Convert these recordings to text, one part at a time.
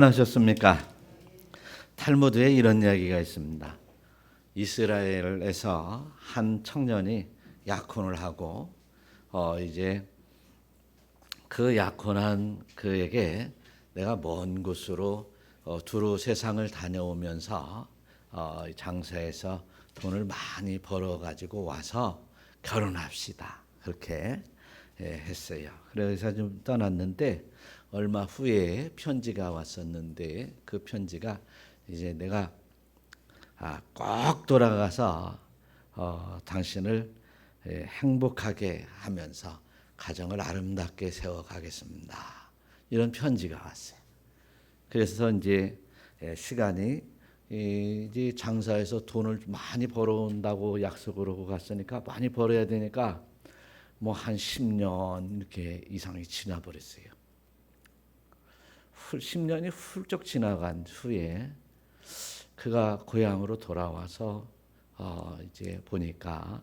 하셨습니까? 탈무드에 이런 이야기가 있습니다. 이스라엘에서 한 청년이 약혼을 하고 이제 그 약혼한 그에게 내가 먼 곳으로 두루 세상을 다녀오면서 장사해서 돈을 많이 벌어 가지고 와서 결혼합시다. 그렇게 했어요. 그래서 좀 떠났는데 얼마 후에 편지가 왔었는데 그 편지가 이제 내가 꼭 돌아가서 당신을 행복하게 하면서 가정을 아름답게 세워가겠습니다. 이런 편지가 왔어요. 그래서 이제 시간이 이제 장사해서 돈을 많이 벌어온다고 약속을 하고 갔으니까 많이 벌어야 되니까 뭐 한 10년 이렇게 이상이 지나버렸어요. 10년이 훌쩍 지나간 후에 그가 고향으로 돌아와서 이제 보니까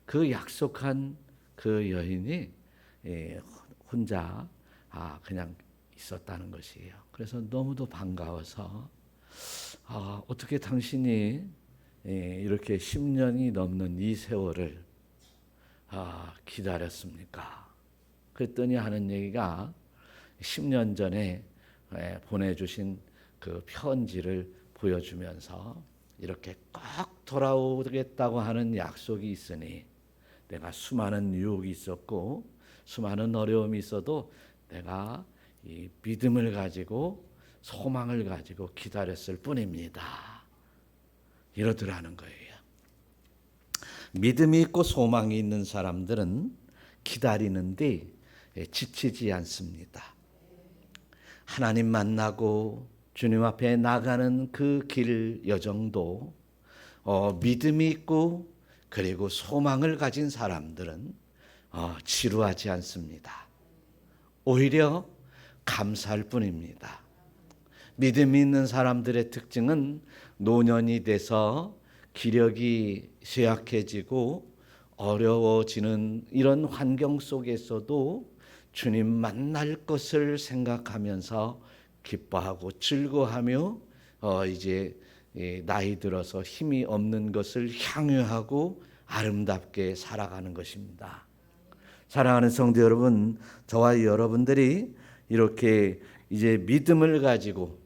그 약속한 그 여인이 혼자 그냥 있었다는 것이에요. 그래서 너무도 반가워서 어떻게 당신이 이렇게 10년이 넘는 이 세월을 기다렸습니까? 그랬더니 하는 얘기가 10년 전에 보내주신 그 편지를 보여주면서 이렇게 꼭 돌아오겠다고 하는 약속이 있으니 내가 수많은 유혹이 있었고 수많은 어려움이 있어도 내가 이 믿음을 가지고 소망을 가지고 기다렸을 뿐입니다. 이러더라는 거예요. 믿음이 있고 소망이 있는 사람들은 기다리는데 지치지 않습니다. 하나님 만나고 주님 앞에 나가는 그 길 여정도 믿음이 있고 그리고 소망을 가진 사람들은 지루하지 않습니다. 오히려 감사할 뿐입니다. 믿음이 있는 사람들의 특징은 노년이 돼서 기력이 쇠약해지고 어려워지는 이런 환경 속에서도 주님 만날 것을 생각하면서 기뻐하고 즐거워하며 이제 나이 들어서 힘이 없는 것을 향유하고 아름답게 살아가는 것입니다. 사랑하는 성도 여러분, 저와 여러분들이 이렇게 이제 믿음을 가지고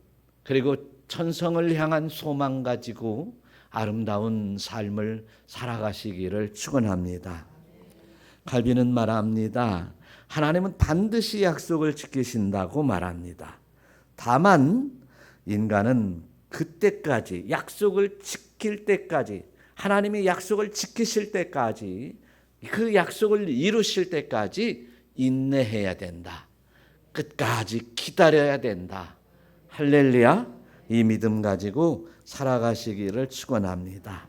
그리고 천성을 향한 소망 가지고 아름다운 삶을 살아가시기를 축원합니다. 칼빈은 말합니다. 하나님은 반드시 약속을 지키신다고 말합니다. 다만 인간은 그때까지 약속을 지킬 때까지 하나님이 약속을 지키실 때까지 그 약속을 이루실 때까지 인내해야 된다. 끝까지 기다려야 된다. 할렐루야. 이 믿음 가지고 살아가시기를 축원합니다.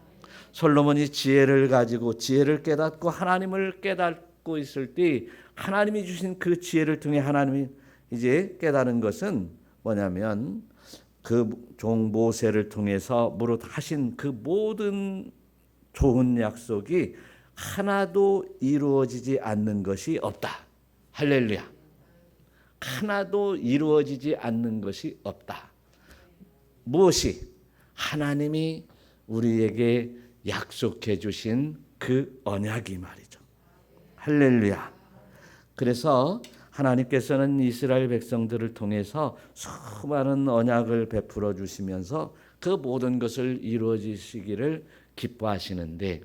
솔로몬이 지혜를 가지고 지혜를 깨닫고 하나님을 깨닫고 있을 때 하나님이 주신 그 지혜를 통해 하나님이 이제 깨달은 것은 뭐냐면 그 종 모세를 통해서 무릇 하신 그 모든 좋은 약속이 하나도 이루어지지 않는 것이 없다. 할렐루야. 하나도 이루어지지 않는 것이 없다. 무엇이? 하나님이 우리에게 약속해 주신 그 언약이 말이죠. 할렐루야. 그래서 하나님께서는 이스라엘 백성들을 통해서 수많은 언약을 베풀어 주시면서 그 모든 것을 이루어 주시기를 기뻐하시는데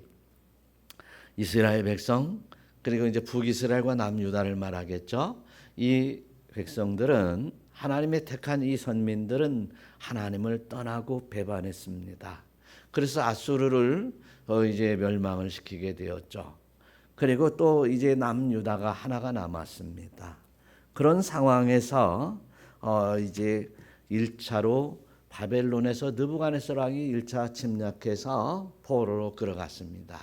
이스라엘 백성 그리고 이제 북이스라엘과 남유다를 말하겠죠. 이 백성들은 하나님의 택한 이 선민들은 하나님을 떠나고 배반했습니다. 그래서 아수르를 이제 멸망을 시키게 되었죠. 그리고 또 이제 남유다가 하나가 남았습니다. 그런 상황에서 이제 1차로 바벨론에서 느부갓네살 왕이 1차 침략해서 포로로 끌어갔습니다.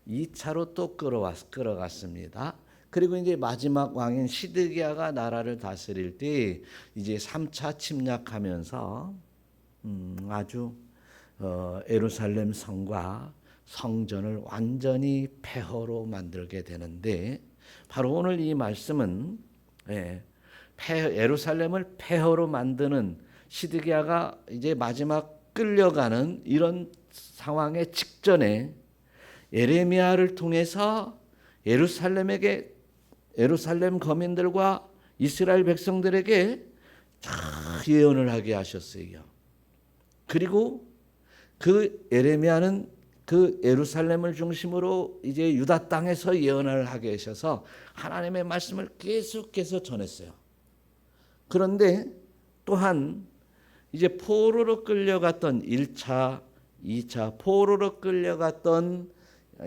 2차로 또 끌어갔습니다. 그리고 이제 마지막 왕인 시드기야가 나라를 다스릴 때 이제 3차 침략하면서 아주 예루살렘 성과 성전을 완전히 폐허로 만들게 되는데 바로 오늘 이 말씀은 예루살렘을 폐허로 만드는 시드기야가 이제 마지막 끌려가는 이런 상황의 직전에 예레미야를 통해서 예루살렘 거민들과 이스라엘 백성들에게 예언을 하게 하셨어요. 그리고 그 예레미야는 그 예루살렘을 중심으로 이제 유다 땅에서 예언을 하게 하셔서 하나님의 말씀을 계속해서 전했어요. 그런데 또한 이제 포로로 끌려갔던 1차, 2차 포로로 끌려갔던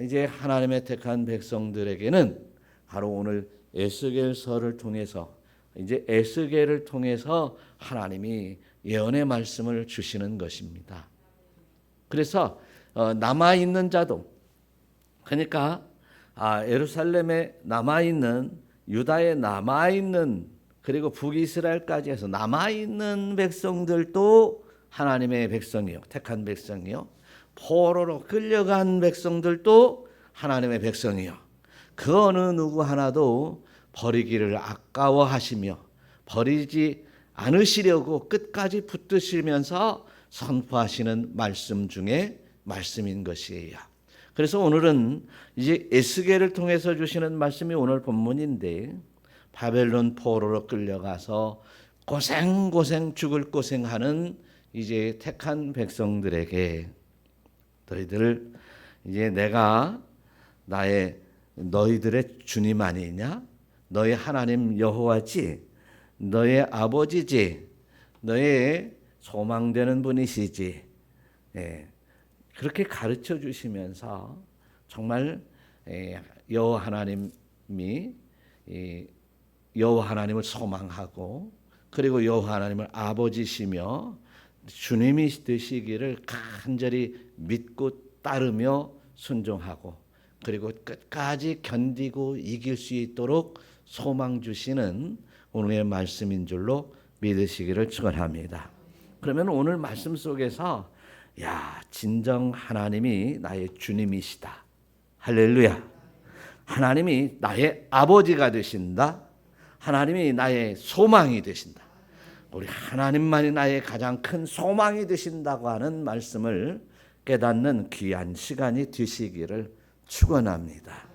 이제 하나님의 택한 백성들에게는 바로 오늘 에스겔서를 통해서 이제 에스겔을 통해서 하나님이 예언의 말씀을 주시는 것입니다. 그래서 남아 있는 자도, 그러니까 예루살렘에 남아 있는, 유다에 남아 있는, 그리고 북이스라엘까지 해서 남아 있는 백성들도 하나님의 백성이요, 택한 백성이요, 포로로 끌려간 백성들도 하나님의 백성이요. 그 어느 누구 하나도 버리기를 아까워하시며 버리지 않으시려고 끝까지 붙드시면서 선포하시는 말씀 중에 말씀인 것이에요. 그래서 오늘은 이제 에스겔을 통해서 주시는 말씀이 오늘 본문인데, 바벨론 포로로 끌려가서 고생 죽을 고생하는 이제 택한 백성들에게 너희들 이제 내가 너희들의 주님 아니냐? 너희 하나님 여호와지? 너의 아버지지? 너의 소망되는 분이시지? 그렇게 가르쳐 주시면서 정말 여호와 하나님을 소망하고, 그리고 여호와 하나님을 아버지시며 주님이 되시기를 간절히 믿고 따르며 순종하고, 그리고 끝까지 견디고 이길 수 있도록 소망 주시는 오늘의 말씀인 줄로 믿으시기를 축원합니다. 그러면 오늘 말씀 속에서 진정 하나님이 나의 주님이시다. 할렐루야. 하나님이 나의 아버지가 되신다. 하나님이 나의 소망이 되신다. 우리 하나님만이 나의 가장 큰 소망이 되신다고 하는 말씀을 깨닫는 귀한 시간이 되시기를 축원합니다.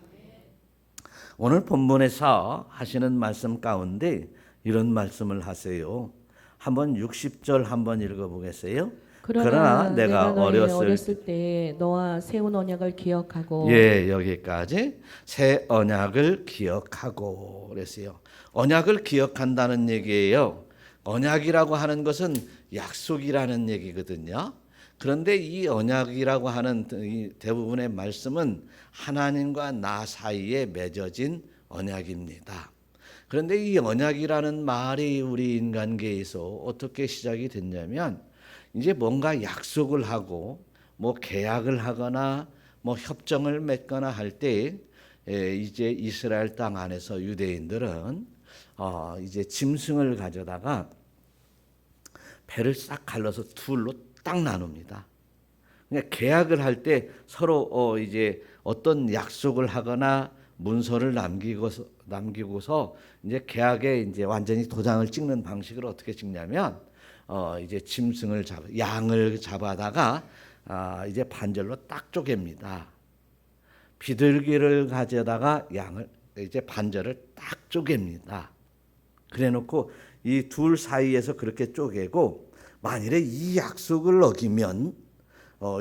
오늘 본문에서 하시는 말씀 가운데 이런 말씀을 하세요. 한번 60절 한번 읽어보겠어요. 그러나 내가 어렸을 때 너와 세운 언약을 기억하고. 여기까지 새 언약을 기억하고 그랬어요. 언약을 기억한다는 얘기예요. 언약이라고 하는 것은 약속이라는 얘기거든요. 그런데 이 언약이라고 하는 대부분의 말씀은 하나님과 나 사이에 맺어진 언약입니다. 그런데 이 언약이라는 말이 우리 인간계에서 어떻게 시작이 됐냐면, 이제 뭔가 약속을 하고 계약을 하거나 협정을 맺거나 할 때 이제 이스라엘 땅 안에서 유대인들은 이제 짐승을 가져다가 배를 싹 갈라서 둘로 딱 나눕니다. 그러니까 계약을 할 때 서로 이제 어떤 약속을 하거나 문서를 남기고서 이제 계약에 이제 완전히 도장을 찍는 방식을 어떻게 찍냐면, 이제 양을 잡아다가 이제 반절로 딱 쪼갭니다. 비둘기를 가져다가 이제 반절을 딱 쪼갭니다. 그래놓고 이 둘 사이에서 그렇게 쪼개고, 만일에 이 약속을 어기면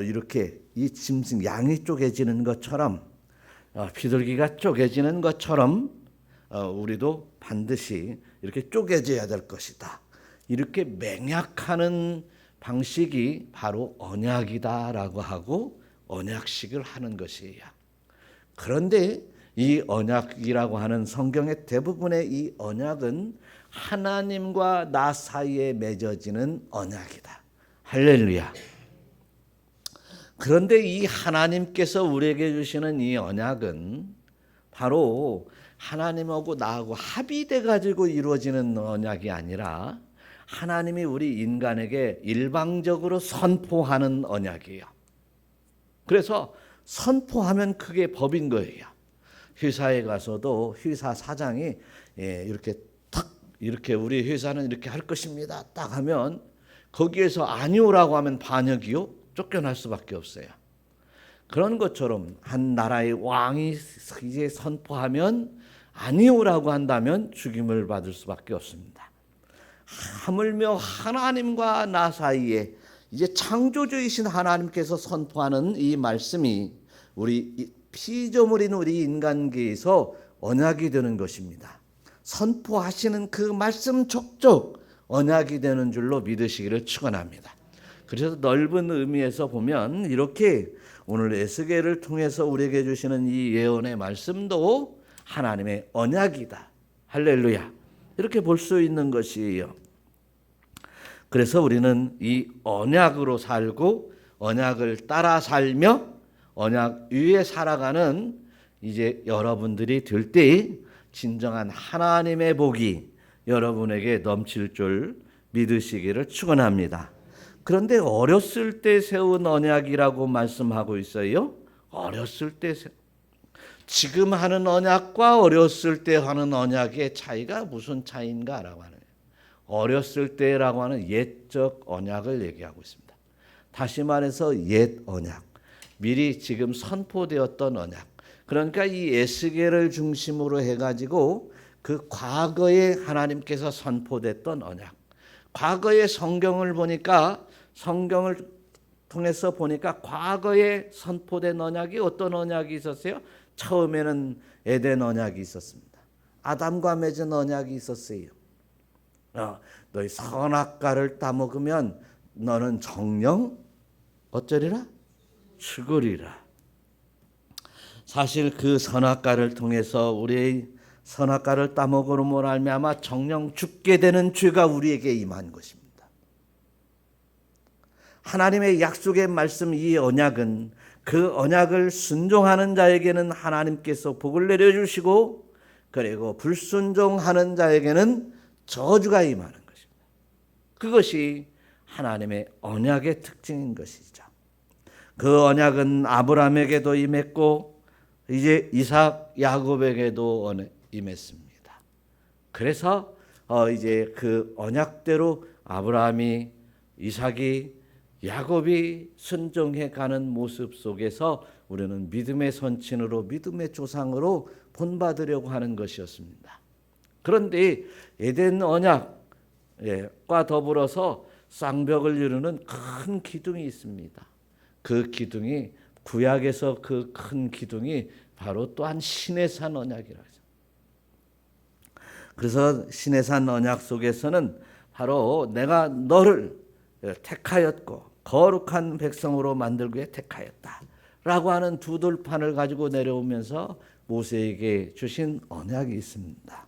이렇게 이 짐승 양이 쪼개지는 것처럼, 비둘기가 쪼개지는 것처럼 우리도 반드시 이렇게 쪼개져야 될 것이다. 이렇게 맹약하는 방식이 바로 언약이다라고 하고 언약식을 하는 것이에요. 그런데 이 언약이라고 하는 성경의 대부분의 이 언약은 하나님과 나 사이에 맺어지는 언약이다. 할렐루야. 그런데 이 하나님께서 우리에게 주시는 이 언약은 바로 하나님하고 나하고 합의돼 가지고 이루어지는 언약이 아니라 하나님이 우리 인간에게 일방적으로 선포하는 언약이에요. 그래서 선포하면 그게 법인 거예요. 회사에 가서도 회사 사장이 이렇게 탁 이렇게 우리 회사는 이렇게 할 것입니다. 딱 하면 거기에서 아니오라고 하면 반역이요? 쫓겨날 수밖에 없어요. 그런 것처럼 한 나라의 왕이 이제 선포하면 아니오라고 한다면 죽임을 받을 수밖에 없습니다. 하물며 하나님과 나 사이에 이제 창조주이신 하나님께서 선포하는 이 말씀이 우리 피조물인 우리 인간계에서 언약이 되는 것입니다. 선포하시는 그 말씀 족족 언약이 되는 줄로 믿으시기를 축원합니다. 그래서 넓은 의미에서 보면 이렇게 오늘 에스겔을 통해서 우리에게 주시는 이 예언의 말씀도 하나님의 언약이다. 할렐루야. 이렇게 볼 수 있는 것이에요. 그래서 우리는 이 언약으로 살고 언약을 따라 살며 언약 위에 살아가는 이제 여러분들이 될 때 진정한 하나님의 복이 여러분에게 넘칠 줄 믿으시기를 축원합니다. 그런데 어렸을 때 세운 언약이라고 말씀하고 있어요. 어렸을 때 지금 하는 언약과 어렸을 때 하는 언약의 차이가 무슨 차이인가라고 하는 거예요. 어렸을 때라고 하는 옛적 언약을 얘기하고 있습니다. 다시 말해서 옛 언약, 미리 지금 선포되었던 언약. 그러니까 이 에스겔을 중심으로 해가지고 그 과거에 하나님께서 선포됐던 언약. 과거의 성경을 보니까 성경을 통해서 보니까 과거에 선포된 언약이 어떤 언약이 있었어요? 처음에는 에덴 언약이 있었습니다. 아담과 맺은 언약이 있었어요. 너희 선악과를 따먹으면 너는 정령 어쩌리라? 죽으리라. 사실 그 선악과를 통해서 우리의 선악과를 따먹으므로 말미암아 정령 죽게 되는 죄가 우리에게 임한 것입니다. 하나님의 약속의 말씀 이 언약은 그 언약을 순종하는 자에게는 하나님께서 복을 내려주시고 그리고 불순종하는 자에게는 저주가 임하는 것입니다. 그것이 하나님의 언약의 특징인 것이죠. 그 언약은 아브라함에게도 임했고 이제 이삭, 야곱에게도 임했습니다. 그래서 이제 그 언약대로 아브라함이, 이삭이, 야곱이 순종해 가는 모습 속에서 우리는 믿음의 선친으로 믿음의 조상으로 본받으려고 하는 것이었습니다. 그런데 에덴 언약과 더불어서 쌍벽을 이루는 큰 기둥이 있습니다. 그 기둥이 구약에서 그 큰 기둥이 바로 또한 시내산 언약이라고 해서. 그래서 시내산 언약 속에서는 바로 내가 너를 택하였고 거룩한 백성으로 만들기 위해 택하였다라고 하는 두 돌판을 가지고 내려오면서 모세에게 주신 언약이 있습니다.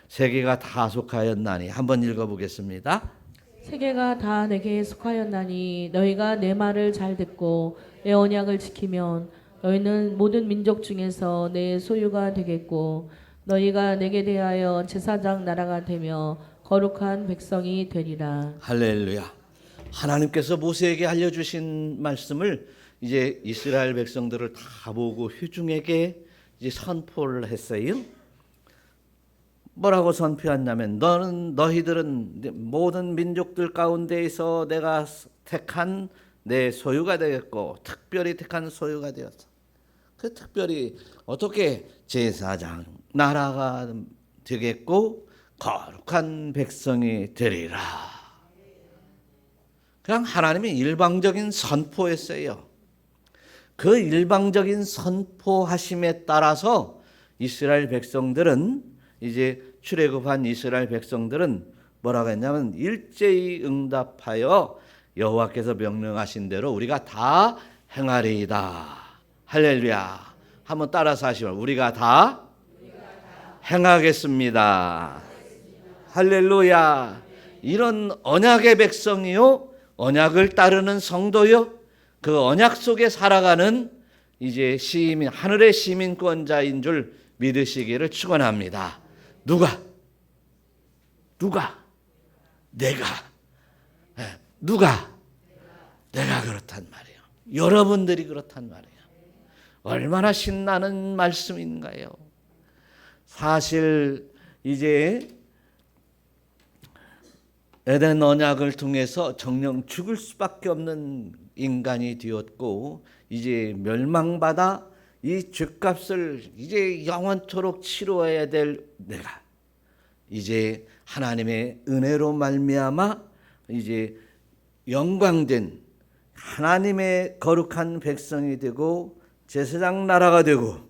세계가 다 속하였나니 한번 읽어보겠습니다. 세계가 다 내게 속하였나니 너희가 내 말을 잘 듣고 내 언약을 지키면 너희는 모든 민족 중에서 내 소유가 되겠고 너희가 내게 대하여 제사장 나라가 되며 거룩한 백성이 되리라. 할렐루야. 하나님께서 모세에게 알려주신 말씀을 이제 이스라엘 백성들을 다 보고 회중에게 이제 선포를 했어요. 뭐라고 선포했냐면 너희들은 모든 민족들 가운데에서 내가 택한 내 소유가 되겠고 특별히 택한 소유가 되었어. 그 특별히 어떻게 제사장 나라가 되겠고 거룩한 백성이 되리라. 그냥 하나님이 일방적인 선포했어요. 그 일방적인 선포하심에 따라서 이스라엘 백성들은 이제 출애굽한 이스라엘 백성들은 뭐라고 했냐면 일제히 응답하여 여호와께서 명령하신 대로 우리가 다 행하리이다. 할렐루야. 한번 따라서 하시면 우리가 다 행하겠습니다. 할렐루야. 이런 언약의 백성이요, 언약을 따르는 성도요, 그 언약 속에 살아가는 이제 시민, 하늘의 시민권자인 줄 믿으시기를 축원합니다. 누가? 내가 그렇단 말이에요. 여러분들이 그렇단 말이에요. 얼마나 신나는 말씀인가요? 사실 이제 에덴 언약을 통해서 정령 죽을 수밖에 없는 인간이 되었고 이제 멸망받아 이 죄값을 이제 영원토록 치루어야 될 내가 이제 하나님의 은혜로 말미암아 이제 영광된 하나님의 거룩한 백성이 되고 제사장 나라가 되고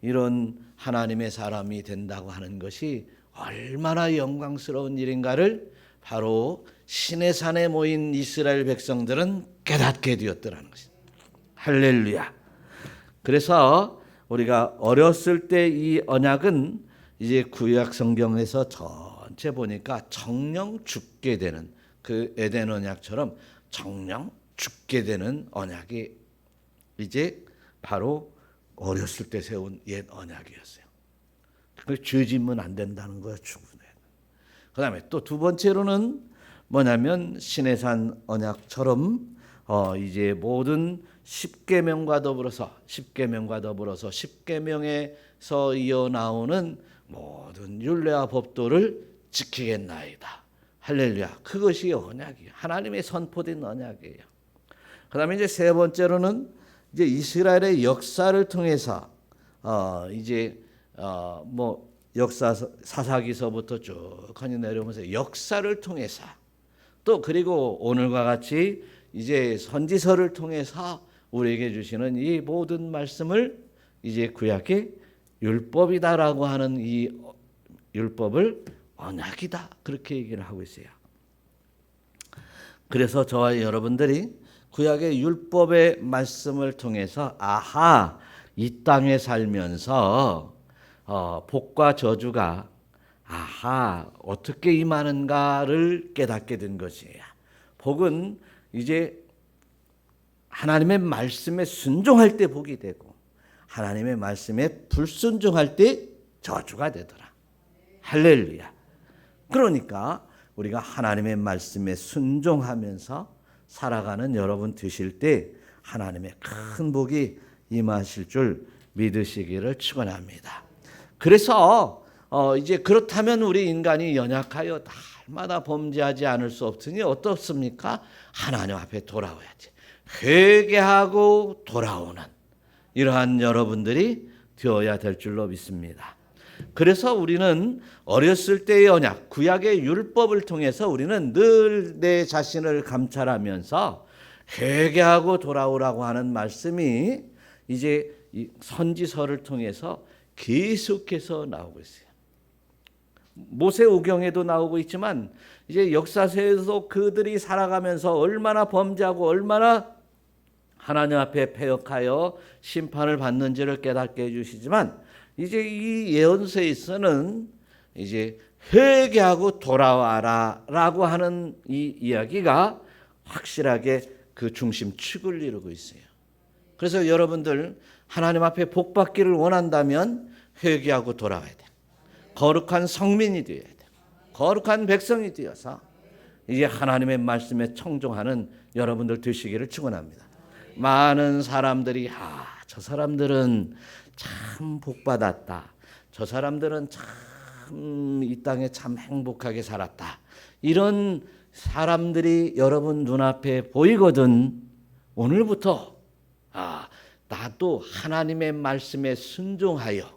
이런 하나님의 사람이 된다고 하는 것이 얼마나 영광스러운 일인가를 바로 시내산에 모인 이스라엘 백성들은 깨닫게 되었더라는 것입니다. 할렐루야. 그래서 우리가 어렸을 때 이 언약은 이제 구약 성경에서 전체 보니까 정령 죽게 되는 그 에덴 언약처럼 정령 죽게 되는 언약이 이제 바로 어렸을 때 세운 옛 언약이었어요. 그 죄짓면 안 된다는 거야, 죽으면. 그다음에 또 두 번째로는 뭐냐면 시내산 언약처럼 이제 모든 십계명과 더불어서 십계명에서 이어 나오는 모든 율례와 법도를 지키겠나이다. 할렐루야. 그것이 언약이에요. 하나님의 선포된 언약이에요. 그다음에 이제 세 번째로는 이제 이스라엘의 역사를 통해서 역사 사사기서부터 쭉 내려오면서 역사를 통해서 또 그리고 오늘과 같이 이제 선지서를 통해서 우리에게 주시는 이 모든 말씀을 이제 구약의 율법이다라고 하는 이 율법을 언약이다 그렇게 얘기를 하고 있어요. 그래서 저와 여러분들이 구약의 율법의 말씀을 통해서 이 땅에 살면서 복과 저주가 어떻게 임하는가를 깨닫게 된 것이에요. 복은 이제 하나님의 말씀에 순종할 때 복이 되고 하나님의 말씀에 불순종할 때 저주가 되더라. 할렐루야. 그러니까 우리가 하나님의 말씀에 순종하면서 살아가는 여러분 되실 때 하나님의 큰 복이 임하실 줄 믿으시기를 축원합니다. 그래서 이제 그렇다면 우리 인간이 연약하여 날마다 범죄하지 않을 수 없으니 어떻습니까? 하나님 앞에 돌아와야지. 회개하고 돌아오는 이러한 여러분들이 되어야 될 줄로 믿습니다. 그래서 우리는 어렸을 때의 언약, 구약의 율법을 통해서 우리는 늘 내 자신을 감찰하면서 회개하고 돌아오라고 하는 말씀이 이제 이 선지서를 통해서 계속해서 나오고 있어요. 모세오경에도 나오고 있지만 이제 역사서에서 그들이 살아가면서 얼마나 범죄하고 얼마나 하나님 앞에 패역하여 심판을 받는지를 깨닫게 해주시지만 이제 이 예언서에서는 이제 회개하고 돌아와라라고 하는 이 이야기가 확실하게 그 중심축을 이루고 있어요. 그래서 여러분들 하나님 앞에 복 받기를 원한다면 회개하고 돌아와야 돼. 거룩한 성민이 되어야 돼. 거룩한 백성이 되어서 이제 하나님의 말씀에 청종하는 여러분들 되시기를 축원합니다. 많은 사람들이 저 사람들은 참 복받았다. 저 사람들은 참 이 땅에 참 행복하게 살았다. 이런 사람들이 여러분 눈앞에 보이거든. 오늘부터 나도 하나님의 말씀에 순종하여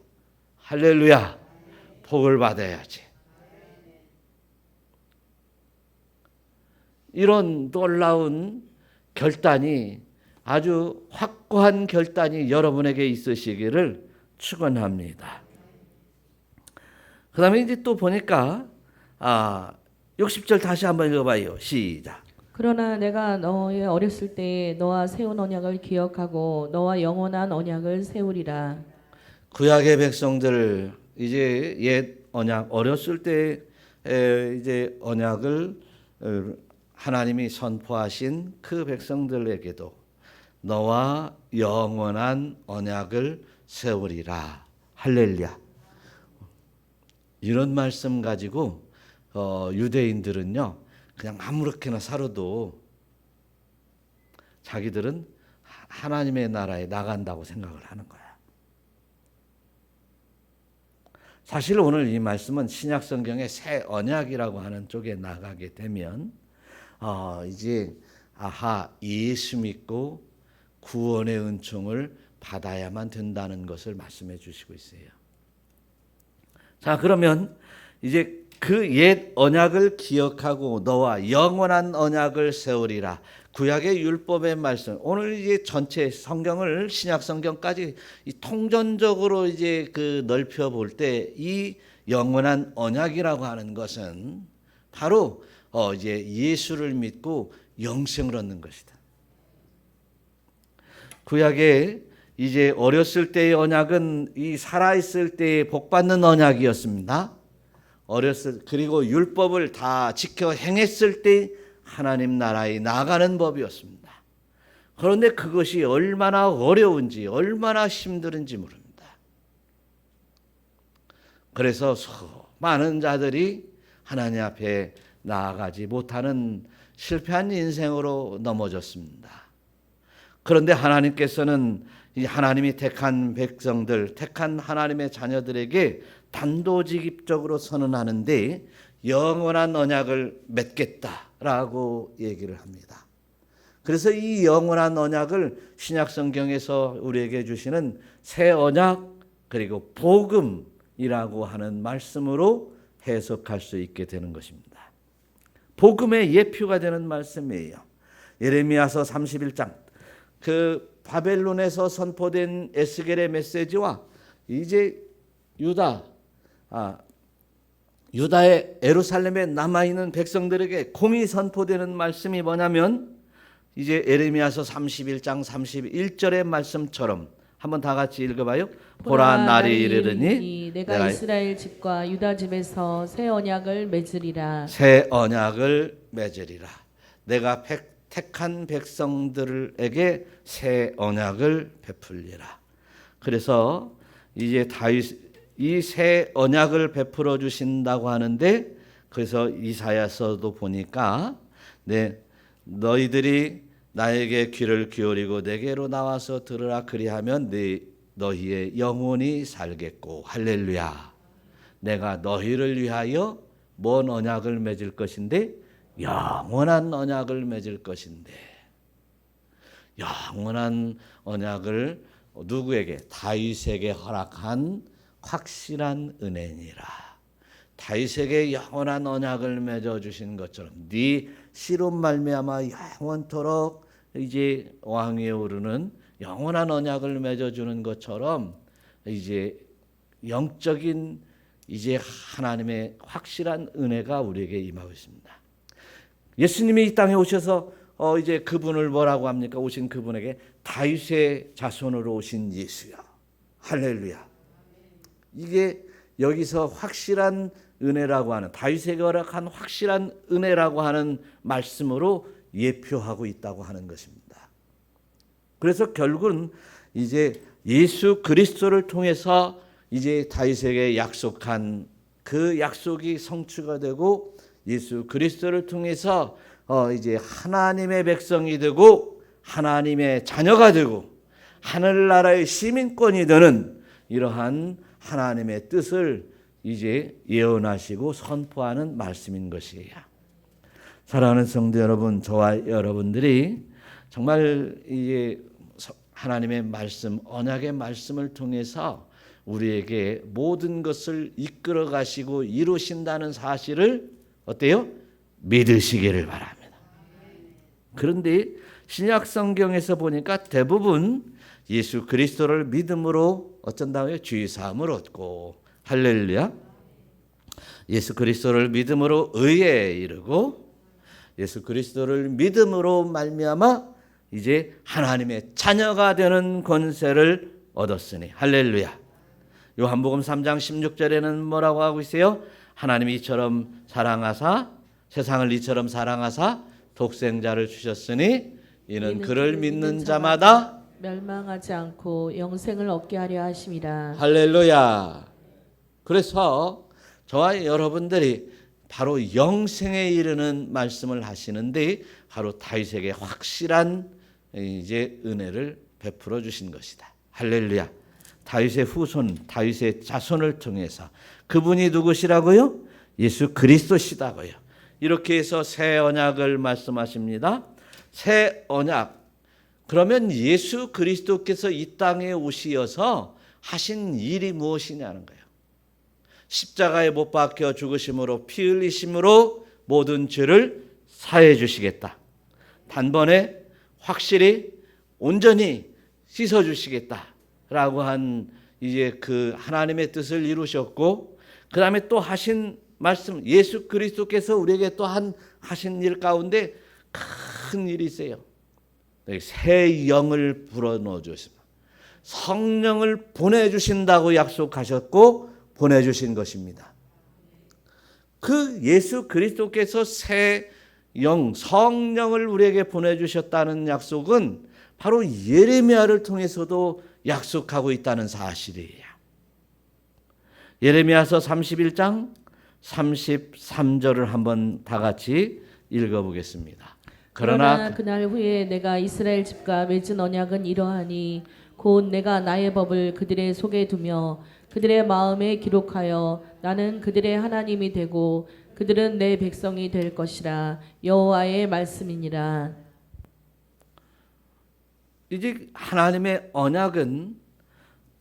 할렐루야 복을 받아야지. 이런 놀라운 결단이 아주 확고한 결단이 여러분에게 있으시기를 축원합니다. 그 다음에 이제 또 보니까 60절 다시 한번 읽어봐요. 시작. 그러나 내가 너의 어렸을 때에 너와 세운 언약을 기억하고 너와 영원한 언약을 세우리라. 구약의 백성들 이제 옛 언약 어렸을 때 이제 언약을 하나님이 선포하신 그 백성들에게도 너와 영원한 언약을 세우리라. 할렐루야. 이런 말씀 가지고 유대인들은요 그냥 아무렇게나 살아도 자기들은 하나님의 나라에 나간다고 생각을 하는 거야. 사실 오늘 이 말씀은 신약 성경의 새 언약이라고 하는 쪽에 나가게 되면 이제 예수 믿고 구원의 은총을 받아야만 된다는 것을 말씀해 주시고 있어요. 자, 그러면 이제 그 옛 언약을 기억하고 너와 영원한 언약을 세우리라. 구약의 율법의 말씀. 오늘 이제 전체 성경을 신약 성경까지 이 통전적으로 이제 그 넓혀 볼 때 이 영원한 언약이라고 하는 것은 바로 이제 예수를 믿고 영생을 얻는 것이다. 구약에 이제 어렸을 때의 언약은 이 살아 있을 때에 복 받는 언약이었습니다. 그리고 율법을 다 지켜 행했을 때 하나님 나라에 나가는 법이었습니다. 그런데 그것이 얼마나 어려운지 얼마나 힘든지 모릅니다. 그래서 많은 자들이 하나님 앞에 나아가지 못하는 실패한 인생으로 넘어졌습니다. 그런데 하나님께서는 이 하나님이 택한 백성들, 택한 하나님의 자녀들에게 단도직입적으로 선언하는데 영원한 언약을 맺겠다라고 얘기를 합니다. 그래서 이 영원한 언약을 신약 성경에서 우리에게 주시는 새 언약 그리고 복음이라고 하는 말씀으로 해석할 수 있게 되는 것입니다. 복음의 예표가 되는 말씀이에요. 예레미야서 31장 그 바벨론에서 선포된 에스겔의 메시지와 이제 유다의 예루살렘에 남아있는 백성들에게 공이 선포되는 말씀이 뭐냐면 이제 예레미야서 31장 31절의 말씀처럼 한번 다 같이 읽어봐요. 보라 날이 이르르니 내가 이스라엘 집과 유다 집에서 새 언약을 맺으리라. 새 언약을 맺으리라. 내가 택한 백성들에게 새 언약을 베풀리라. 그래서 이제 다윗 이 새 언약을 베풀어 주신다고 하는데 그래서 이사야서도 보니까 너희들이 나에게 귀를 기울이고 내게로 나와서 들으라 그리하면 너희의 영혼이 살겠고 할렐루야. 내가 너희를 위하여 뭔 언약을 맺을 것인데 영원한 언약을 맺을 것인데 영원한 언약을 누구에게? 다윗에게 허락한 확실한 은혜니라. 다윗에게 영원한 언약을 맺어 주신 것처럼 네 씨로 말미암아 영원토록 이제 왕위에 오르는 영원한 언약을 맺어 주는 것처럼 이제 영적인 이제 하나님의 확실한 은혜가 우리에게 임하고 있습니다. 예수님이 이 땅에 오셔서 이제 그분을 뭐라고 합니까? 오신 그분에게 다윗의 자손으로 오신 예수야. 할렐루야. 이게 여기서 확실한 은혜라고 하는 다윗에게 허락한 확실한 은혜라고 하는 말씀으로 예표하고 있다고 하는 것입니다. 그래서 결국은 이제 예수 그리스도를 통해서 이제 다윗에게 약속한 그 약속이 성취가 되고 예수 그리스도를 통해서 이제 하나님의 백성이 되고 하나님의 자녀가 되고 하늘나라의 시민권이 되는 이러한 하나님의 뜻을 이제 예언하시고 선포하는 말씀인 것이에요. 사랑하는 성도 여러분, 저와 여러분들이 정말 이제 하나님의 말씀, 언약의 말씀을 통해서 우리에게 모든 것을 이끌어 가시고 이루신다는 사실을 어때요? 믿으시기를 바랍니다. 그런데 신약 성경에서 보니까 대부분 예수 그리스도를 믿음으로 어쩐다고요? 주의 사함을 얻고 할렐루야. 예수 그리스도를 믿음으로 의에 이르고 예수 그리스도를 믿음으로 말미암아 이제 하나님의 자녀가 되는 권세를 얻었으니 할렐루야. 요한복음 3장 16절에는 뭐라고 하고 있어요? 하나님이 이처럼 사랑하사 세상을 이처럼 사랑하사 독생자를 주셨으니 이는 그를 믿는 자마다 멸망하지 않고 영생을 얻게 하려 하심이라. 할렐루야. 그래서 저와 여러분들이 바로 영생에 이르는 말씀을 하시는데 바로 다윗에게 확실한 이제 은혜를 베풀어 주신 것이다. 할렐루야. 다윗의 후손, 다윗의 자손을 통해서 그분이 누구시라고요? 예수 그리스도시다고요. 이렇게 해서 새 언약을 말씀하십니다. 새 언약. 그러면 예수 그리스도께서 이 땅에 오시어서 하신 일이 무엇이냐는 거예요. 십자가에 못 박혀 죽으심으로 피 흘리심으로 모든 죄를 사해 주시겠다. 단번에 확실히 온전히 씻어 주시겠다라고 한 이제 그 하나님의 뜻을 이루셨고, 그 다음에 또 하신 말씀, 예수 그리스도께서 우리에게 또 하신 일 가운데 큰 일이 있어요. 새 영을 불어넣어 주십니다. 성령을 보내주신다고 약속하셨고 보내주신 것입니다. 그 예수 그리스도께서 새 영, 성령을 우리에게 보내주셨다는 약속은 바로 예레미야를 통해서도 약속하고 있다는 사실이에요. 예레미야서 31장 33절을 한번 다 같이 읽어보겠습니다. 그러나 그날 후에 내가 이스라엘 집과 맺은 언약은 이러하니 곧 내가 나의 법을 그들의 속에 두며 그들의 마음에 기록하여 나는 그들의 하나님이 되고 그들은 내 백성이 될 것이라. 여호와의 말씀이니라. 이제 하나님의 언약은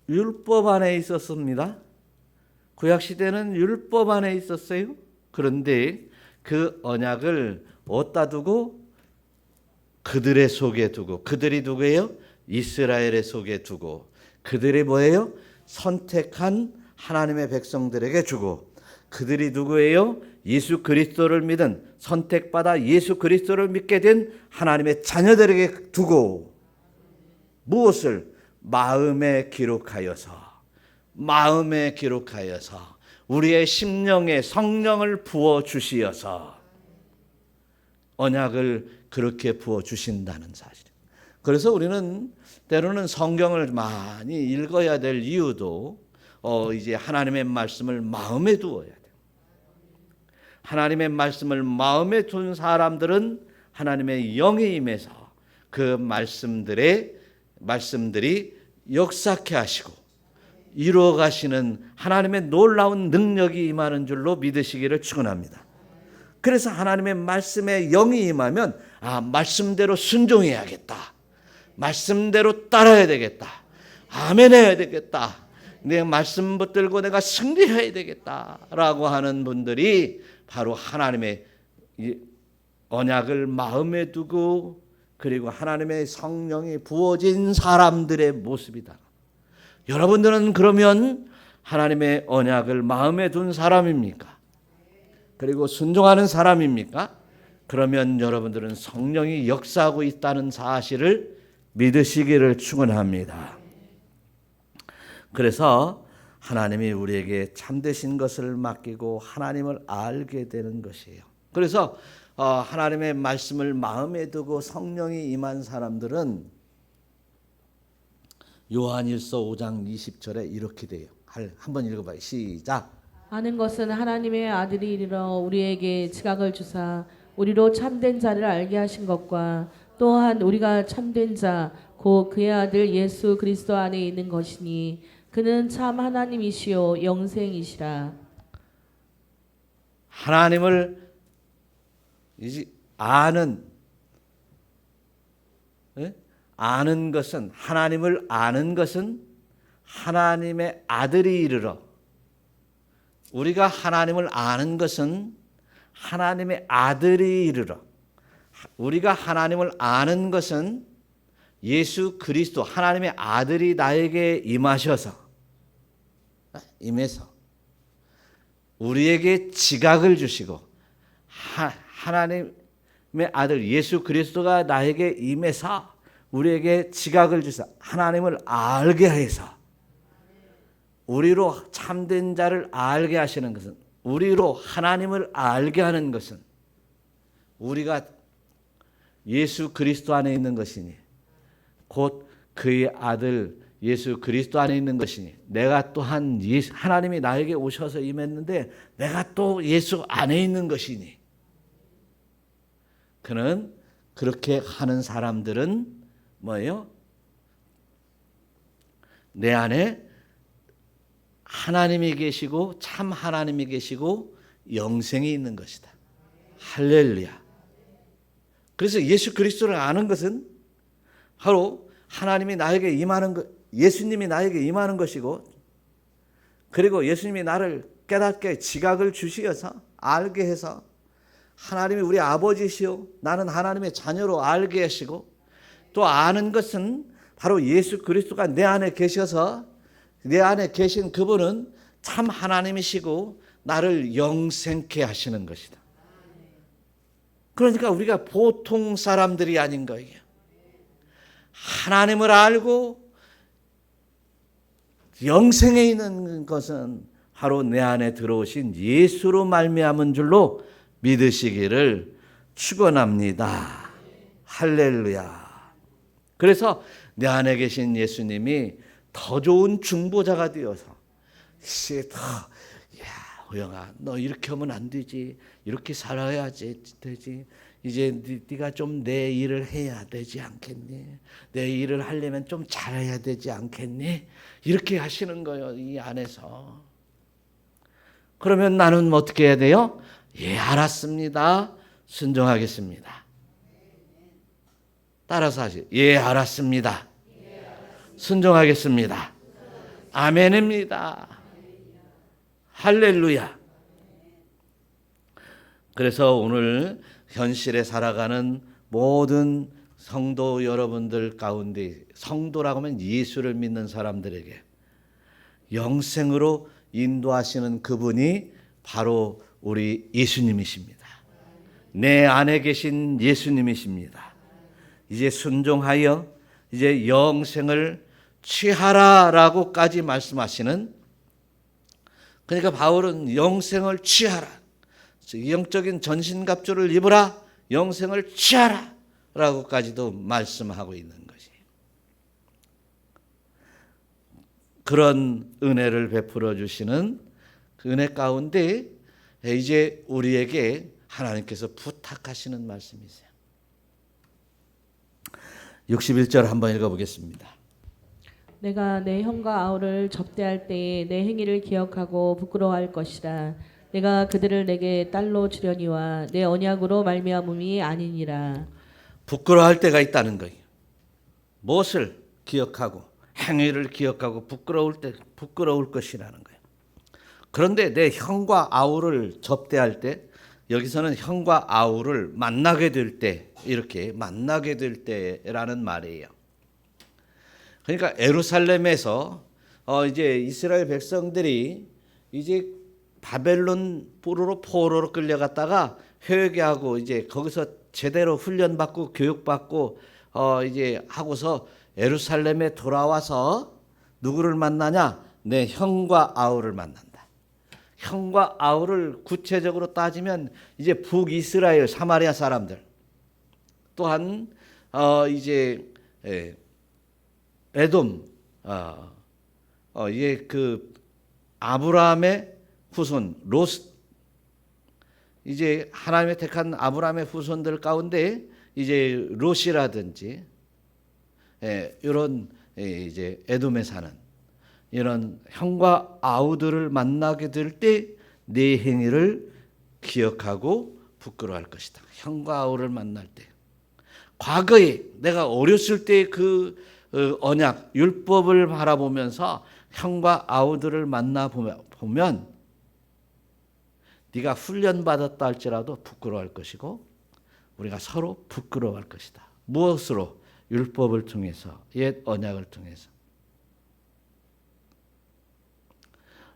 율법 안에 있었습니다. 구약 시대는 율법 안에 있었어요. 그런데 그 언약을 어디다 두고? 그들의 속에 두고. 그들이 누구예요? 이스라엘의 속에 두고. 그들이 뭐예요? 선택한 하나님의 백성들에게 주고. 그들이 누구예요? 예수 그리스도를 믿은, 선택받아 예수 그리스도를 믿게 된 하나님의 자녀들에게 두고. 무엇을? 마음에 기록하여서 우리의 심령에 성령을 부어 주시어서 언약을 그렇게 부어 주신다는 사실. 그래서 우리는 때로는 성경을 많이 읽어야 될 이유도 이제 하나님의 말씀을 마음에 두어야 돼요. 하나님의 말씀을 마음에 둔 사람들은 하나님의 영에 임해서 그 말씀들이 역사케 하시고 이루어 가시는 하나님의 놀라운 능력이 임하는 줄로 믿으시기를 축원합니다. 그래서 하나님의 말씀에 영이 임하면 말씀대로 순종해야겠다. 말씀대로 따라야 되겠다. 아멘 해야 되겠다. 내 말씀 붙들고 내가 승리해야 되겠다라고 하는 분들이 바로 하나님의 언약을 마음에 두고 그리고 하나님의 성령이 부어진 사람들의 모습이다. 여러분들은 그러면 하나님의 언약을 마음에 둔 사람입니까? 그리고 순종하는 사람입니까? 그러면 여러분들은 성령이 역사하고 있다는 사실을 믿으시기를 축원합니다. 그래서 하나님이 우리에게 참되신 것을 맡기고 하나님을 알게 되는 것이에요. 그래서 하나님의 말씀을 마음에 두고 성령이 임한 사람들은 요한일서 5장 20절에 이렇게 돼요. 한번 읽어봐요. 시작. 아는 것은 하나님의 아들이 이르러 우리에게 지각을 주사 우리로 참된 자를 알게 하신 것과 또한 우리가 참된 자 곧 그의 아들 예수 그리스도 안에 있는 것이니 그는 참 하나님이시요 영생이시라. 하나님을 아는 것은, 하나님을 아는 것은 하나님의 아들이 이르러, 우리가 하나님을 아는 것은 하나님의 아들이 이르러, 우리가 하나님을 아는 것은 예수 그리스도 하나님의 아들이 나에게 임해서 우리에게 지각을 주시고 하나님의 아들 예수 그리스도가 나에게 임해서 우리에게 지각을 주사 하나님을 알게 해서 우리로 참된 자를 알게 하시는 것은, 우리로 하나님을 알게 하는 것은 우리가 예수 그리스도 안에 있는 것이니 곧 그의 아들 예수 그리스도 안에 있는 것이니, 내가 또한 하나님이 나에게 오셔서 임했는데 내가 또 예수 안에 있는 것이니, 그는 그렇게 하는 사람들은 뭐예요? 내 안에 하나님이 계시고 참 하나님이 계시고 영생이 있는 것이다. 할렐루야. 그래서 예수 그리스도를 아는 것은 바로 하나님이 나에게 임하는 것, 예수님이 나에게 임하는 것이고, 그리고 예수님이 나를 깨닫게 지각을 주시어서 알게 해서 하나님이 우리 아버지시요 나는 하나님의 자녀로 알게 하시고, 또 아는 것은 바로 예수 그리스도가 내 안에 계셔서 내 안에 계신 그분은 참 하나님이시고 나를 영생케 하시는 것이다. 그러니까 우리가 보통 사람들이 아닌 거예요. 하나님을 알고 영생에 있는 것은 바로 내 안에 들어오신 예수로 말미암은 줄로 믿으시기를 축원합니다. 할렐루야. 그래서 내 안에 계신 예수님이 더 좋은 중보자가 되어서 호영아 너 이렇게 하면 안 되지, 이렇게 살아야지 되지, 이제 네가 좀 내 일을 해야 되지 않겠니, 내 일을 하려면 좀 잘해야 되지 않겠니, 이렇게 하시는 거예요. 이 안에서. 그러면 나는 어떻게 해야 돼요? 예, 알았습니다. 순종하겠습니다. 따라서 하시죠. 예, 알았습니다. 순종하겠습니다. 아멘입니다. 할렐루야. 그래서 오늘 현실에 살아가는 모든 성도 여러분들 가운데, 성도라고 하면 예수를 믿는 사람들에게 영생으로 인도하시는 그분이 바로 우리 예수님이십니다. 내 안에 계신 예수님이십니다. 이제 순종하여 이제 영생을 취하라라고까지 말씀하시는, 그러니까 바울은 영생을 취하라, 영적인 전신갑주를 입으라, 영생을 취하라 라고까지도 말씀하고 있는 것이, 그런 은혜를 베풀어 주시는 그 은혜 가운데 이제 우리에게 하나님께서 부탁하시는 말씀이세요. 61절 한번 읽어보겠습니다. 내가 내 형과 아우를 접대할 때에 내 행위를 기억하고 부끄러워할 것이라. 내가 그들을 내게 딸로 주려니와 내 언약으로 말미암음이 아니니라. 부끄러워할 때가 있다는 거예요. 무엇을 기억하고, 행위를 기억하고 부끄러울 것이라는 거예요. 그런데 내 형과 아우를 접대할 때, 여기서는 형과 아우를 만나게 될 때, 이렇게 만나게 될 때라는 말이에요. 그러니까 예루살렘에서 이제 이스라엘 백성들이 이제 바벨론 포로로 끌려갔다가 회개하고 이제 거기서 제대로 훈련받고 교육받고 이제 하고서 예루살렘에 돌아와서 누구를 만나냐? 내 형과 아우를 만난다. 형과 아우를 구체적으로 따지면 이제 북이스라엘 사마리아 사람들, 또한 이제 에돔, 이게 그 아브라함의 후손 롯, 이제 하나님의 택한 아브라함의 후손들 가운데 이제 롯이라든지 이런 이제 에돔에 사는 이런 형과 아우들을 만나게 될 때 내 행위를 기억하고 부끄러워할 것이다. 형과 아우를 만날 때, 과거에 내가 어렸을 때 그 언약 율법을 바라보면서 형과 아우들을 만나 보면 네가 훈련받았다 할지라도 부끄러워할 것이고, 우리가 서로 부끄러워할 것이다. 무엇으로? 율법을 통해서, 옛 언약을 통해서.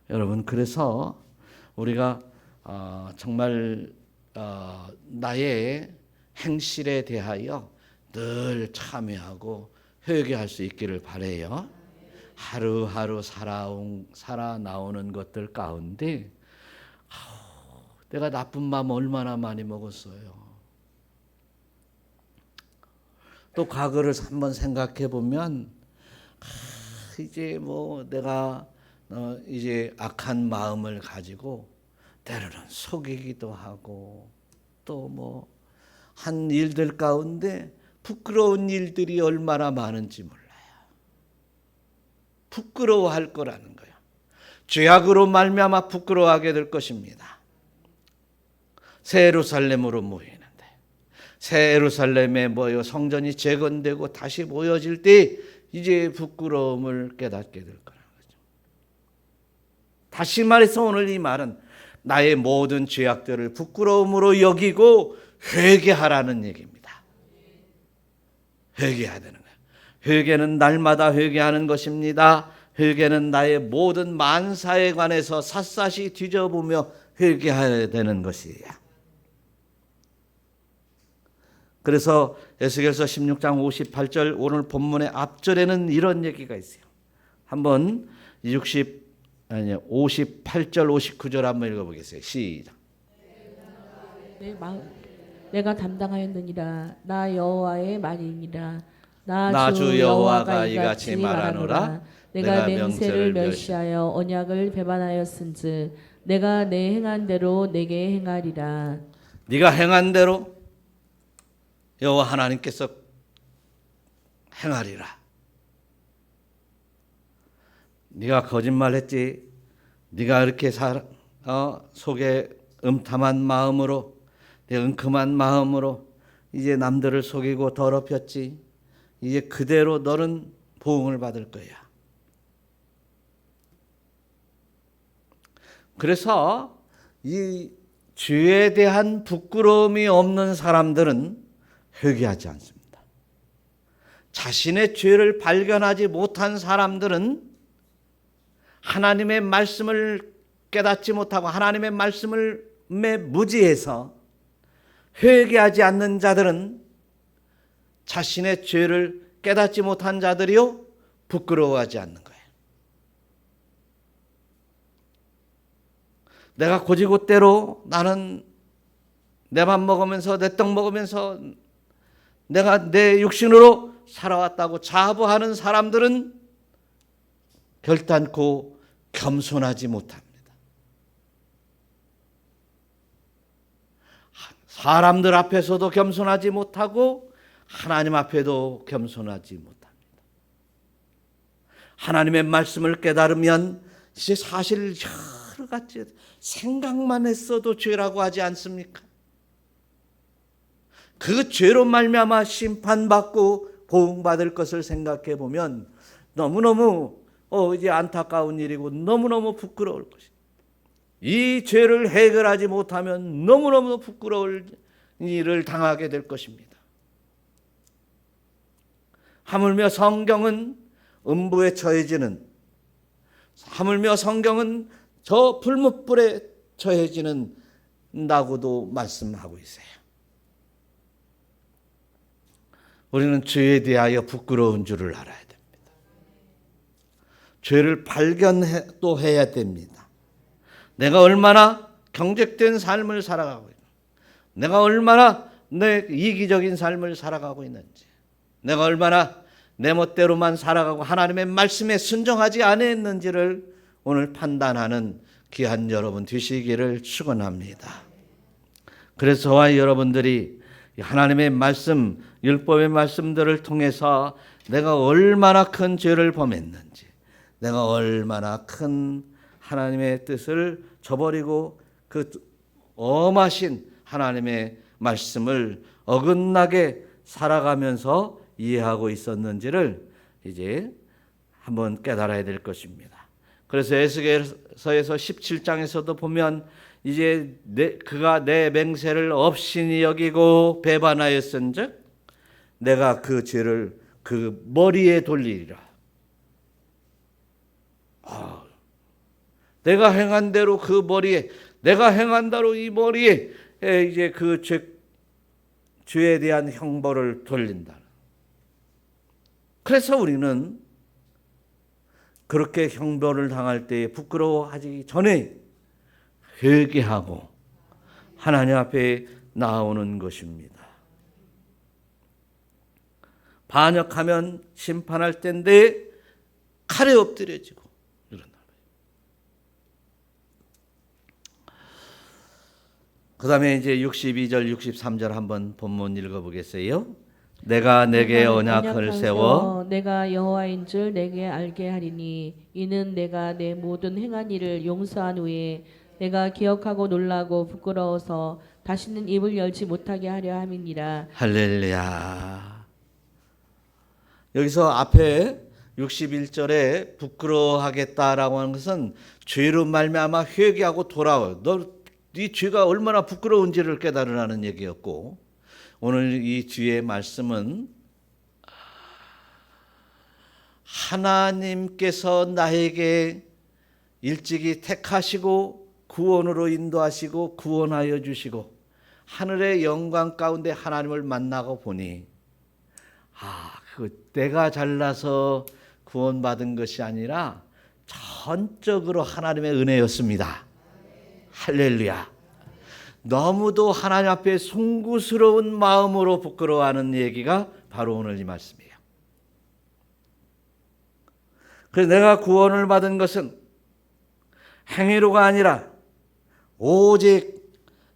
여러분, 그래서 우리가 정말 나의 행실에 대하여 늘 참여하고 회개할 수 있기를 바라요. 하루하루 살아 나오는 것들 가운데 내가 나쁜 마음 얼마나 많이 먹었어요. 또 과거를 한번 생각해 보면 이제 뭐 내가 이제 악한 마음을 가지고 때로는 속이기도 하고, 또 뭐 한 일들 가운데 부끄러운 일들이 얼마나 많은지 몰라요. 부끄러워할 거라는 거예요. 죄악으로 말미암아 부끄러워하게 될 것입니다. 새 예루살렘으로 모이는데, 새 예루살렘에 모여 성전이 재건되고 다시 모여질 때 이제 부끄러움을 깨닫게 될 거라는 거죠. 다시 말해서 오늘 이 말은 나의 모든 죄악들을 부끄러움으로 여기고 회개하라는 얘기입니다. 회개해야 되는 거예요. 회개는 날마다 회개하는 것입니다. 회개는 나의 모든 만사에 관해서 샅샅이 뒤져보며 회개해야 되는 것이에요. 그래서 에스겔서 16장 58절 오늘 본문의 앞절에는 이런 얘기가 있어요. 한번 58절 59절 한번 읽어보겠어요. 시작. 내가 담당하였느니라. 나 여호와의 말이니라. 나 주 여호와가 이같이 말하노라. 내가 맹세를 멸시하여 언약을 배반하였은즉 내가 내 행한 대로 내게 행하리라. 네가 행한 대로 여호와 하나님께서 행하리라. 네가 거짓말했지. 네가 이렇게 속에 음탐한 마음으로, 내 은큼한 마음으로 이제 남들을 속이고 더럽혔지. 이제 그대로 너는 보응을 받을 거야. 그래서 이 죄에 대한 부끄러움이 없는 사람들은 회개하지 않습니다. 자신의 죄를 발견하지 못한 사람들은 하나님의 말씀을 깨닫지 못하고 하나님의 말씀에 무지해서 회개하지 않는 자들은 자신의 죄를 깨닫지 못한 자들이요 부끄러워하지 않는 거예요. 내가 고지고대로 나는 내 밥 먹으면서 내 떡 먹으면서 내가 내 육신으로 살아왔다고 자부하는 사람들은 결단코 겸손하지 못합니다. 사람들 앞에서도 겸손하지 못하고 하나님 앞에도 겸손하지 못합니다. 하나님의 말씀을 깨달으면 이제 사실 여러 가지 생각만 했어도 죄라고 하지 않습니까? 그 죄로 말미암아 심판받고 보응받을 것을 생각해 보면 너무너무 이제 안타까운 일이고 너무너무 부끄러울 것입니다. 이 죄를 해결하지 못하면 너무너무 부끄러울 일을 당하게 될 것입니다. 하물며 성경은 음부에 처해지는, 하물며 성경은 저 불못불에 처해지는다고도 말씀하고 있어요. 우리는 죄에 대하여 부끄러운 줄을 알아야 됩니다. 죄를 발견도 해야 됩니다. 내가 얼마나 경직된 삶을 살아가고 있는지, 내가 얼마나 내 이기적인 삶을 살아가고 있는지, 내가 얼마나 내 멋대로만 살아가고 하나님의 말씀에 순종하지 않았는지를 오늘 판단하는 귀한 여러분 되시기를 축원합니다. 그래서 저와 여러분들이 하나님의 말씀, 율법의 말씀들을 통해서 내가 얼마나 큰 죄를 범했는지, 내가 얼마나 큰 하나님의 뜻을 저버리고 그 엄하신 하나님의 말씀을 어긋나게 살아가면서 이해하고 있었는지를 이제 한번 깨달아야 될 것입니다. 그래서 에스겔서에서 17장에서도 보면 이제 그가 내 맹세를 업신이 여기고 배반하였은즉 내가 그 죄를 그 머리에 돌리리라. 내가 행한 대로 그 머리에, 내가 행한 대로 이 머리에 이제 그 죄에 대한 형벌을 돌린다. 그래서 우리는 그렇게 형벌을 당할 때에 부끄러워하기 전에 회개하고 하나님 앞에 나오는 것입니다. 반역하면 심판할 때인데 칼에 엎드려지고 이런다. 그 다음에 이제 62절 63절 한번 본문 읽어보겠어요. 내가 내게 내가 언약을 세워 내가 여호와인 줄 내게 알게 하리니 이는 내가 내 모든 행한 일을 용서한 후에 내가 기억하고 놀라고 부끄러워서 다시는 입을 열지 못하게 하려 함이니라. 할렐루야. 여기서 앞에 61절에 부끄러워하겠다라고 하는 것은 죄로 말미암아 회개하고 돌아와. 네 죄가 얼마나 부끄러운지를 깨달으라는 얘기였고, 오늘 이 뒤에 말씀은 하나님께서 나에게 일찍이 택하시고 구원으로 인도하시고 구원하여 주시고 하늘의 영광 가운데 하나님을 만나고 보니 내가 잘나서 구원받은 것이 아니라 전적으로 하나님의 은혜였습니다. 할렐루야. 너무도 하나님 앞에 송구스러운 마음으로 부끄러워하는 얘기가 바로 오늘 이 말씀이에요. 그래서 내가 구원을 받은 것은 행위로가 아니라 오직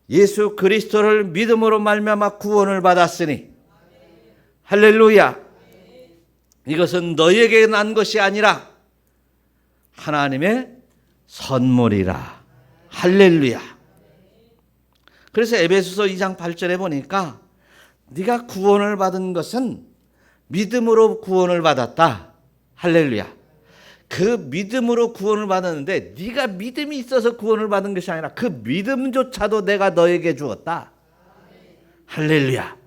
예수 그리스도를 믿음으로 말미암아 구원을 받았으니 할렐루야. 이것은 너에게 난 것이 아니라 하나님의 선물이라. 할렐루야. 그래서 에베소서 2장 8절에 보니까 네가 구원을 받은 것은 믿음으로 구원을 받았다. 할렐루야. 그 믿음으로 구원을 받았는데 네가 믿음이 있어서 구원을 받은 것이 아니라 그 믿음조차도 내가 너에게 주었다. 할렐루야.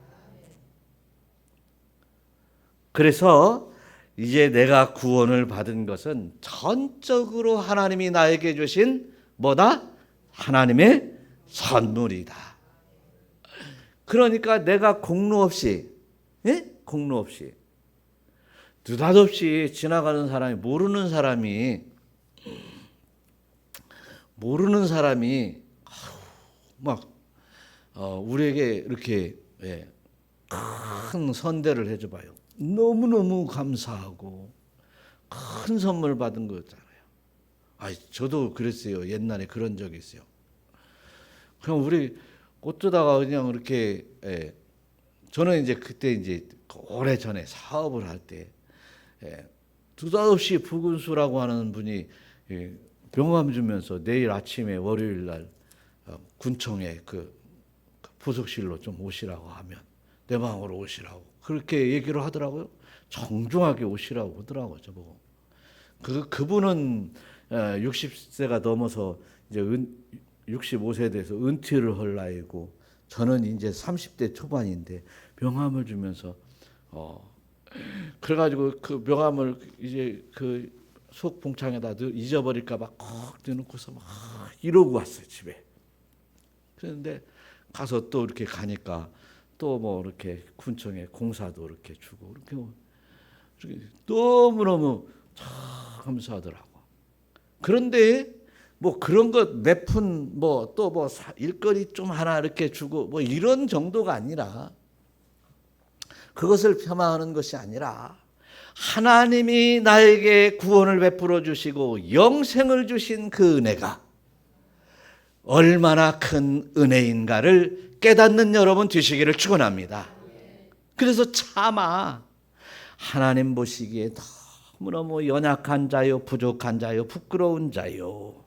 그래서 이제 내가 구원을 받은 것은 전적으로 하나님이 나에게 주신 뭐다? 하나님의 선물이다. 그러니까 내가 공로 없이, 공로 없이, 느닷없이 지나가는 사람이, 모르는 사람이 막 우리에게 이렇게 큰 선대를 해줘봐요. 너무너무 감사하고 큰 선물 받은 거잖아요. 저도 그랬어요. 옛날에 그런 적이 있어요. 그냥 우리 어쩌다가 그냥 이렇게 저는 이제 그때 이제 오래 전에 사업을 할 때 느닷없이 부근수라고 하는 분이 명함 주면서 내일 아침에 월요일 날 군청에 그 부속실로 좀 오시라고 하면 내 방으로 오시라고 그렇게 얘기를 하더라고요. 정중하게 오시라고 하더라고요. 저보고. 그분은 60세가 넘어서 이제 65세에 대해서 은퇴를 할 나이고 저는 이제 30대 초반인데 명함을 주면서 그래가지고 그 명함을 이제 그 속 봉창에다 잊어버릴까봐 콕 넣어놓고서 막 이러고 왔어요 집에. 그런데 가서 또 이렇게 가니까 또 뭐 이렇게 군청에 공사도 이렇게 주고 이렇게 너무너무 참 감사하더라고. 그런데 뭐 그런 것 몇 푼 뭐 또 뭐 일거리 좀 하나 이렇게 주고 뭐 이런 정도가 아니라 그것을 폄하하는 것이 아니라 하나님이 나에게 구원을 베풀어 주시고 영생을 주신 그 은혜가 얼마나 큰 은혜인가를 깨닫는 여러분 되시기를 축원합니다. 그래서 차마 하나님 보시기에 너무너무 연약한 자요, 부족한 자요, 부끄러운 자요.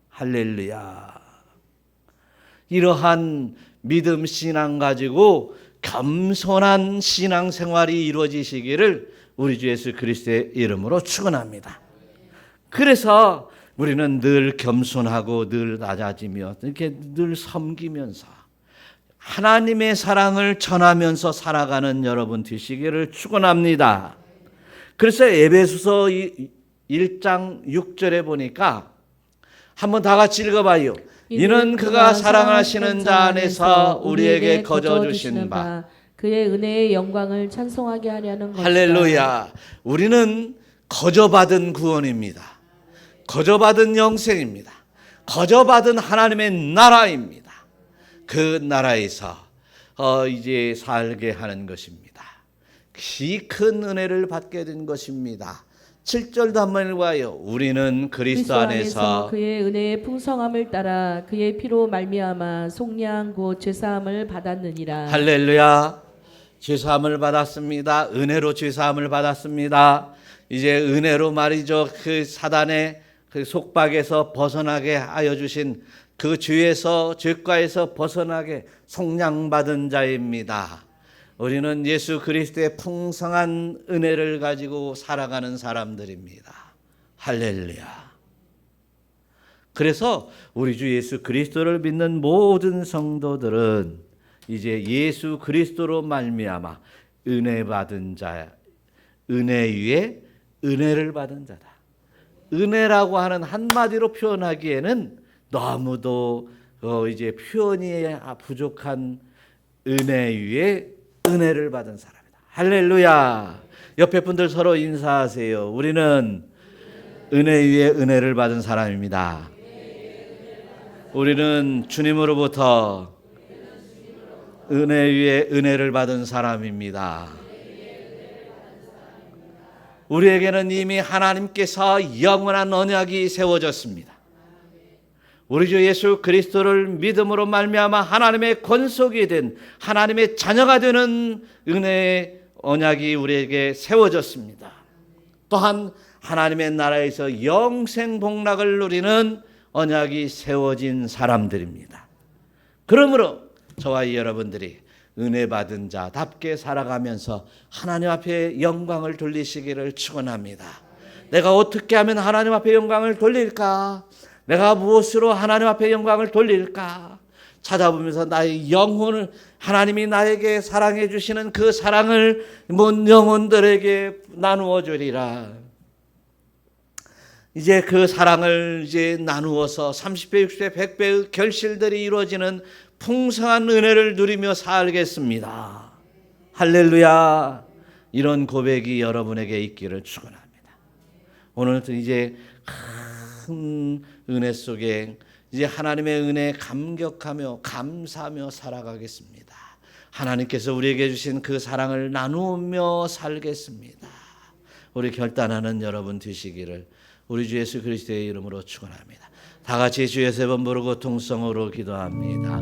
할렐루야. 이러한 믿음 신앙 가지고 겸손한 신앙 생활이 이루어지시기를 우리 주 예수 그리스도의 이름으로 축원합니다. 그래서 우리는 늘 겸손하고 늘 낮아지며 이렇게 늘 섬기면서 하나님의 사랑을 전하면서 살아가는 여러분 되시기를 축원합니다. 그래서 에베소서 1장 6절에 보니까 한번 다 같이 읽어봐요. 이는 그가 사랑하시는 자 안에서 우리에게 거저 주신 바 그의 은혜의 영광을 찬송하게 하려는 것이다. 할렐루야. 우리는 거저받은 구원입니다. 거저받은 영생입니다. 거저받은 하나님의 나라입니다. 그 나라에서 이제 살게 하는 것입니다. 키 큰 은혜를 받게 된 것입니다. 7절도 한번 읽어요. 우리는 그리스도 안에서 그의 은혜의 풍성함을 따라 그의 피로 말미암아 속량 곧 죄사함을 받았느니라. 할렐루야. 죄사함을 받았습니다. 은혜로 죄사함을 받았습니다. 이제 은혜로 말이죠. 그 사단의 그 속박에서 벗어나게 하여 주신 그 죄과에서 벗어나게 속량받은 자입니다. 우리는 예수 그리스도의 풍성한 은혜를 가지고 살아가는 사람들입니다. 할렐루야. 그래서 우리 주 예수 그리스도를 믿는 모든 성도들은 이제 예수 그리스도로 말미암아 은혜 받은 자, 은혜 위에 은혜를 받은 자다. 은혜라고 하는 한마디로 표현하기에는 너무도 이제 표현이 부족한 은혜 위에 은혜를 받은 사람이다. 할렐루야. 옆에 분들 서로 인사하세요. 우리는 은혜 위에 은혜를 받은 사람입니다. 우리는 주님으로부터 은혜 위에 은혜를 받은 사람입니다. 우리에게는 이미 하나님께서 영원한 언약이 세워졌습니다. 우리 주 예수 그리스도를 믿음으로 말미암아 하나님의 권속이 된 하나님의 자녀가 되는 은혜의 언약이 우리에게 세워졌습니다. 또한 하나님의 나라에서 영생 복락을 누리는 언약이 세워진 사람들입니다. 그러므로 저와 여러분들이 은혜 받은 자답게 살아가면서 하나님 앞에 영광을 돌리시기를 축원합니다. 내가 어떻게 하면 하나님 앞에 영광을 돌릴까? 내가 무엇으로 하나님 앞에 영광을 돌릴까? 찾아보면서 나의 영혼을 하나님이 나에게 사랑해 주시는 그 사랑을 먼 영혼들에게 나누어 주리라. 이제 그 사랑을 이제 나누어서 30배, 60배, 100배의 결실들이 이루어지는 풍성한 은혜를 누리며 살겠습니다. 할렐루야. 이런 고백이 여러분에게 있기를 축원합니다. 오늘은 이제 큰 은혜 속에 이제 하나님의 은혜에 감격하며 감사하며 살아가겠습니다. 하나님께서 우리에게 주신 그 사랑을 나누며 살겠습니다. 우리 결단하는 여러분 되시기를 우리 주 예수 그리스도의 이름으로 축원합니다. 다 같이 주 예수 세 번 부르고 통성으로 기도합니다.